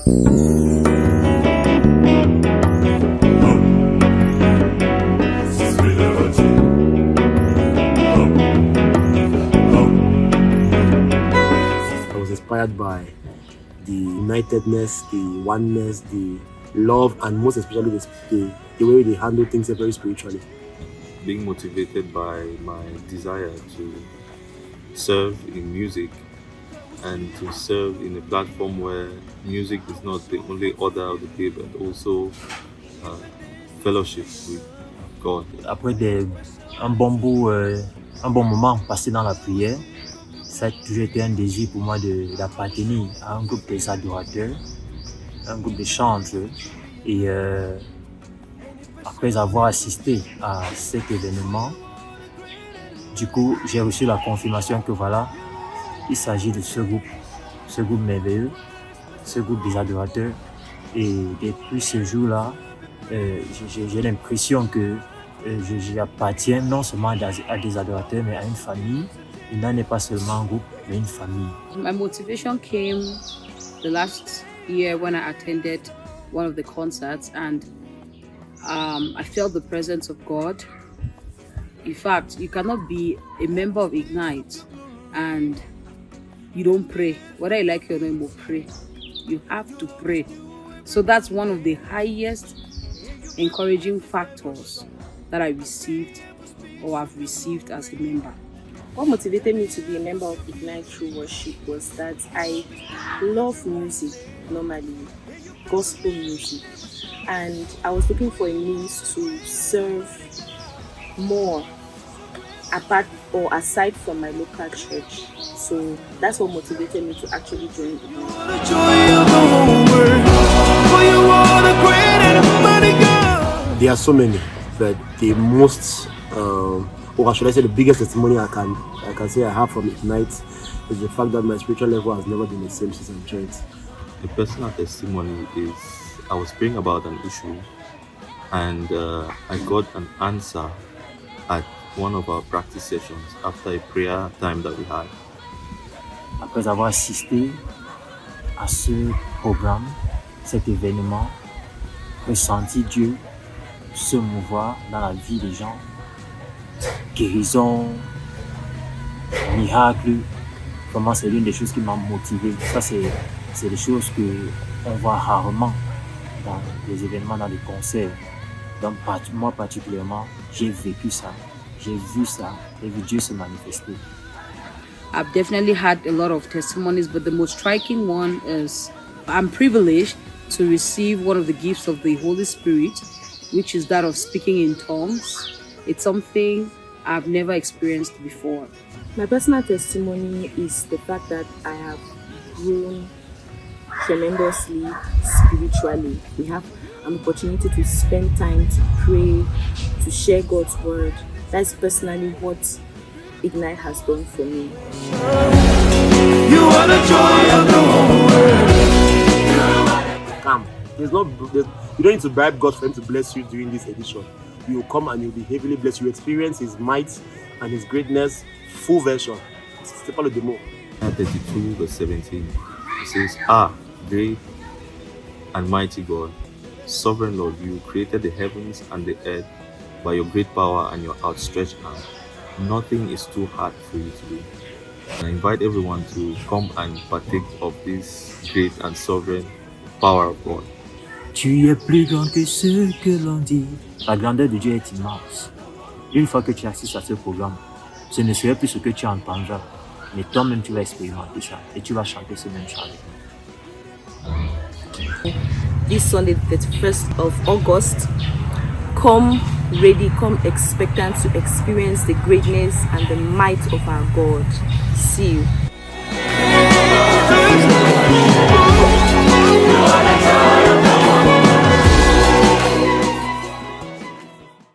I was inspired by the unitedness, the oneness, the love, and most especially the way they handle things very spiritually. Being motivated by my desire to serve in music and to serve in a platform where music is not the only order of the day, but also uh, fellowship with God. Après un bon bout, un bon moment passé dans la prière, ça a toujours été un désir pour moi d'appartenir à un groupe des adorateurs, un groupe de chanteurs. Et après avoir assisté à cet événement, du coup, j'ai reçu la confirmation que voilà, il s'agit de ce groupe merveilleux, ce groupe des adorateurs. Et depuis ce jour-là, j'ai l'impression que j'appartiens non seulement à des adorateurs, mais à une famille. Il n'en est pas seulement un groupe, mais une famille. My motivation came the last year when I attended one of the concerts, and I felt the presence of God. In fact, you cannot be a member of Ignite and you don't pray. Whether you like your name or pray, you have to pray. So that's one of the highest encouraging factors that I received or have received as a member. What motivated me to be a member of Ignite True Worship was that I love music normally, gospel music, and I was looking for a means to serve more apart or aside from my local church. So that's what motivated me to actually join Ignite. There are so many, but the most, or should I say, the biggest testimony I can say I have from Ignite is the fact that my spiritual level has never been the same since I joined. The personal testimony is I was praying about an issue, and I got an answer at one of our practice sessions after a prayer time that we had. Après avoir assisté à ce programme, cet événement, ressenti Dieu se mouvoir dans la vie des gens, guérison, miracle, vraiment c'est l'une des choses qui m'a motivé. Ça c'est des choses qu'on voit rarement dans les événements, dans les concerts. Donc moi particulièrement, j'ai vécu ça, j'ai vu ça, j'ai vu Dieu se manifester. I've definitely had a lot of testimonies, but the most striking one is I'm privileged to receive one of the gifts of the Holy Spirit, which is that of speaking in tongues. It's something I've never experienced before. My personal testimony is the fact that I have grown tremendously spiritually. We have an opportunity to spend time to pray, to share God's word. That's personally what Ignite has done for me. You are the joy of the whole world. Come. You don't need to bribe God for him to bless you during this edition. You will come and you'll be heavily blessed. You experience his might and his greatness, full version. C'est pas le démo. 32 verse 17. It says, great and mighty God, sovereign Lord, you created the heavens and the earth by your great power and your outstretched arm. Nothing is too hard for you to do. I invite everyone to come and partake of this great and sovereign power of God. Tu es plus grand que ce que l'on dit. La grandeur de Dieu est immense. Une fois que tu assistes à ce programme, ce ne serait plus ce que tu entendras, mais toi-même tu vas expérimenter ça et tu vas chanter ce même chant. This Sunday, the 31st of August, come ready, come expectant to experience the greatness and the might of our God. See you.